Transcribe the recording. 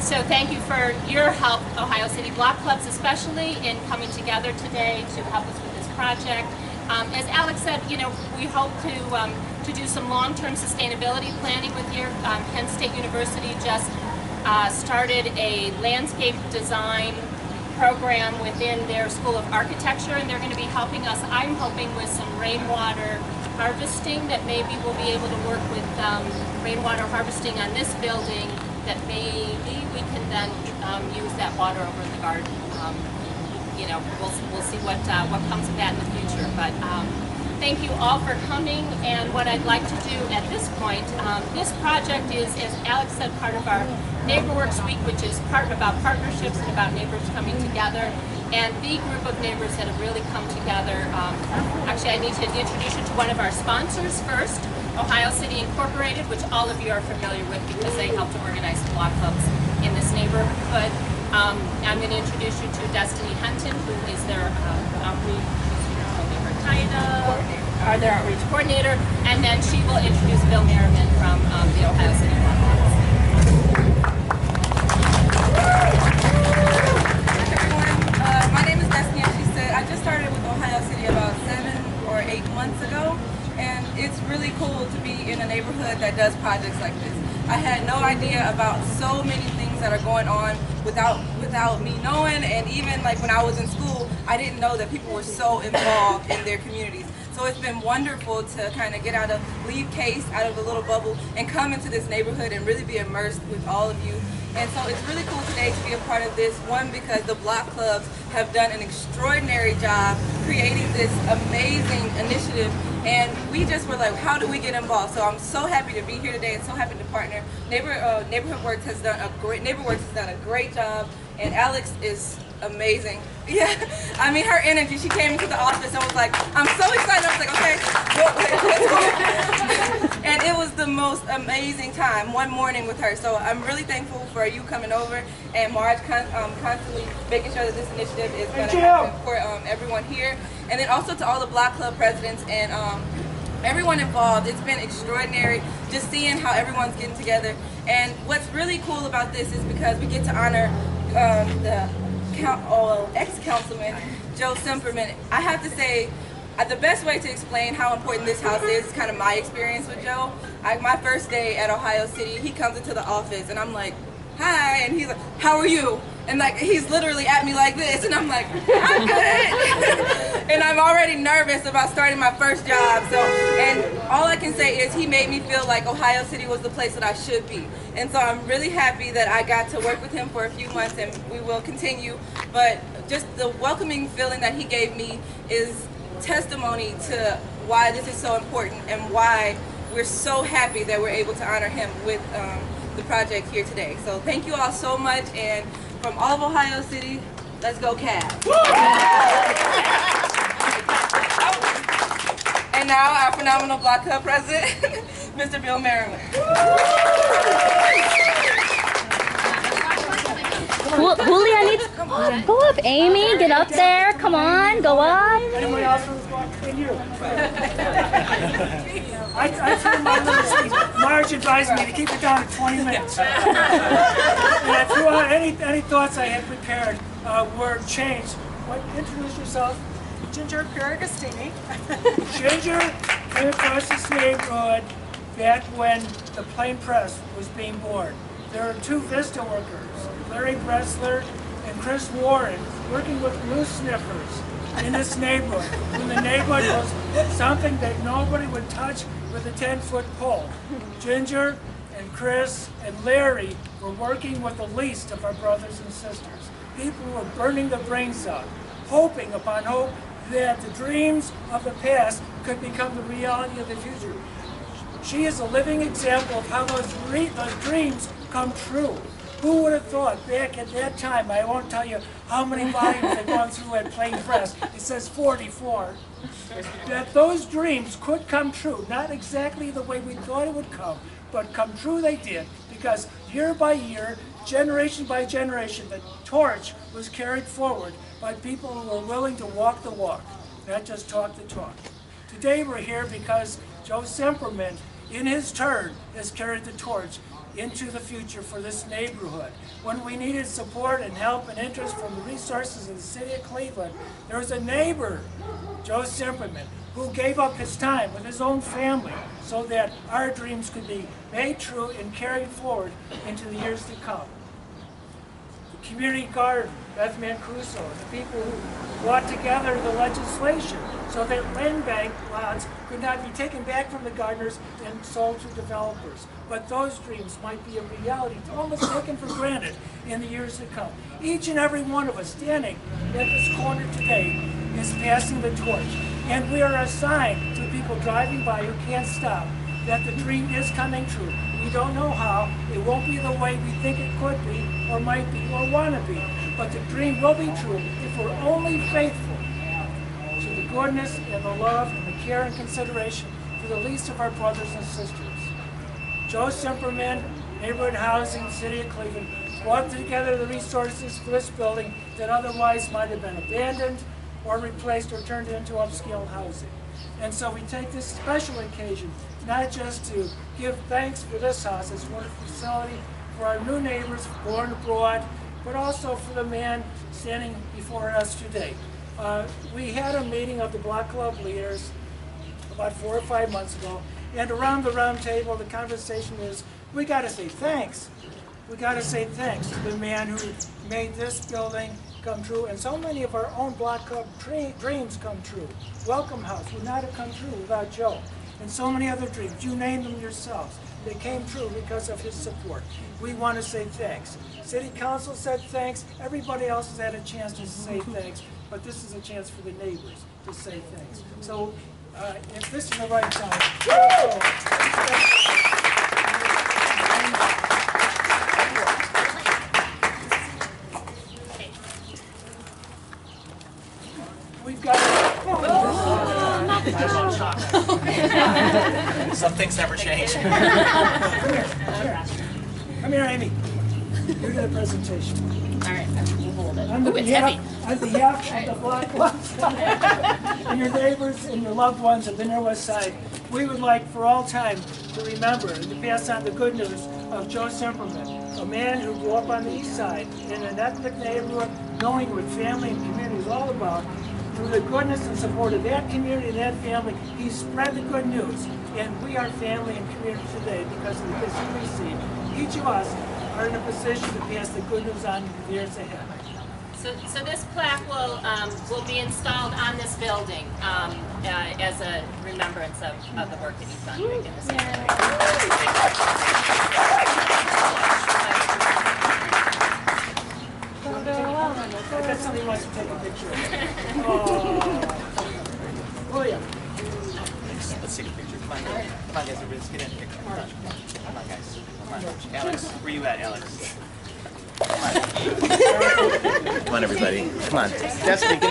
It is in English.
So thank you for your help, Ohio City Block Clubs especially, in coming together today to help us with this project. As Alex said, you know, we hope to do some long-term sustainability planning with you. Kent State University just started a landscape design program within their School of Architecture, and they're going to be helping us, I'm hoping, with some rainwater harvesting, that maybe we'll be able to work with rainwater harvesting on this building, that maybe we can then use that water over in the garden. You know, we'll see what comes of that in the future. But thank you all for coming, and what I'd like to do at this point, this project is, as Alex said, part of our NeighborWorks Week, which is about partnerships and about neighbors coming together. And the group of neighbors that have really come together, actually I need to introduce you to one of our sponsors first, Ohio City Incorporated, which all of you are familiar with because they help to organize the block clubs in this neighborhood. I'm going to introduce you to Destiny Henton, who is their outreach coordinator, and then she will introduce Bill Merriman from the Ohio City Block Clubs. My name is Destiny, as she said. I just started with Ohio City about 7 or 8 months ago, and it's really cool to be in a neighborhood that does projects like this. I had no idea about so many things that are going on without me knowing, and even like when I was in school, I didn't know that people were so involved in their communities. So it's been wonderful to kind of leave Case out of the little bubble and come into this neighborhood and really be immersed with all of you. And so it's really cool today to be a part of this, one, because the block clubs have done an extraordinary job creating this amazing initiative, and we just were like, how do we get involved? So I'm so happy to be here today and so happy to partner. NeighborWorks has done a great job, and Alex is amazing. Yeah, I mean, her energy, she came into the office and was like, I'm so excited. I was like, okay, let's go. And it was the most amazing time, one morning with her. So I'm really thankful for you coming over, and Marge constantly making sure that this initiative is going to happen for everyone here. And then also to all the block club presidents and everyone involved. It's been extraordinary just seeing how everyone's getting together. And what's really cool about this is because we get to honor the ex-councilman Joe Semperman. I have to say, the best way to explain how important this house is kind of my experience with Joe. My first day at Ohio City, he comes into the office and I'm like, hi, and he's like, how are you? And like, he's literally at me like this, and I'm like, I'm good. And I'm already nervous about starting my first job. So, and all I can say is he made me feel like Ohio City was the place that I should be. And so I'm really happy that I got to work with him for a few months, and we will continue. But just the welcoming feeling that he gave me is testimony to why this is so important and why we're so happy that we're able to honor him with the project here today. So thank you all so much, and from all of Ohio City, let's go Cavs. And now our phenomenal block club president, Mr. Bill Merriman. Julia needs to go up. Amy, get up there. Come on, go up. Anybody else wants to walk in you? I threw my little speech. Marge advised me to keep it down to 20 minutes. And I threw out any thoughts I had prepared were changed. Introduce yourself. Ginger Piragostini. Ginger came across this neighborhood back when the Plain Press was being born. There are two Vista workers, Larry Bressler and Chris Warren, working with loose sniffers in this neighborhood. When the neighborhood was something that nobody would touch with a 10-foot pole. Ginger and Chris and Larry were working with the least of our brothers and sisters. People who were burning their brains out, hoping upon hope that the dreams of the past could become the reality of the future. She is a living example of how those dreams come true. Who would have thought back at that time, I won't tell you how many volumes they've gone through at Plain Press, it says 44, that those dreams could come true. Not exactly the way we thought it would come, but come true they did, because year by year, generation by generation, the torch was carried forward by people who were willing to walk the walk, not just talk the talk. Today we're here because Joe Semperman, in his turn, has carried the torch into the future for this neighborhood. When we needed support and help and interest from the resources of the city of Cleveland, there was a neighbor, Joe Simperman, who gave up his time with his own family so that our dreams could be made true and carried forward into the years to come. The community garden, Beth Mancuso, and the people who brought together the legislation so that land bank lots could not be taken back from the gardeners and sold to developers. But those dreams might be a reality, almost taken for granted in the years to come. Each and every one of us standing at this corner today is passing the torch. And we are a sign to people driving by who can't stop that the dream is coming true. We don't know how. It won't be the way we think it could be, or might be, or want to be. But the dream will be true if we're only faithful to the goodness and the love and the care and consideration for the least of our brothers and sisters. Joe Simperman, Neighborhood Housing, City of Cleveland, brought together the resources for this building that otherwise might have been abandoned or replaced or turned into upscale housing. And so we take this special occasion not just to give thanks for this house, this wonderful facility, for our new neighbors born abroad, but also for the man standing before us today. We had a meeting of the Block Club leaders about 4 or 5 months ago, and around the round table the conversation is, we got to say thanks. We got to say thanks to the man who made this building come true, and so many of our own Block Club dreams come true. Welcome House would not have come true without Joe, and so many other dreams. You named them yourselves. They came true because of his support. We want to say thanks. City Council said thanks. Everybody else has had a chance to say thanks, but this is a chance for the neighbors to say thanks. So if this is the right time, we've got Some things never change. Come here, Amy. You do the presentation. All right, we'll hold it. On behalf of the Block Club and your neighbors and your loved ones of the Near West Side, we would like for all time to remember and to pass on the good news of Joe Simperman, a man who grew up on the East Side in an ethnic neighborhood, knowing what family and community is all about. Through the goodness and support of that community and that family, he spread the good news. And we are family and community today because of the gifts we received. Each of us are in a position to pass the good news on in the years ahead. So this plaque will be installed on this building as a remembrance of the work that he's done in this area. I bet somebody wants to take a picture of it. Oh yeah. Let's take a picture. Come on, guys, everybody, let's get in here. Come on, guys. Come on. Alex, where you at, Alex? Come on. Come on, everybody. Come on. Destiny, get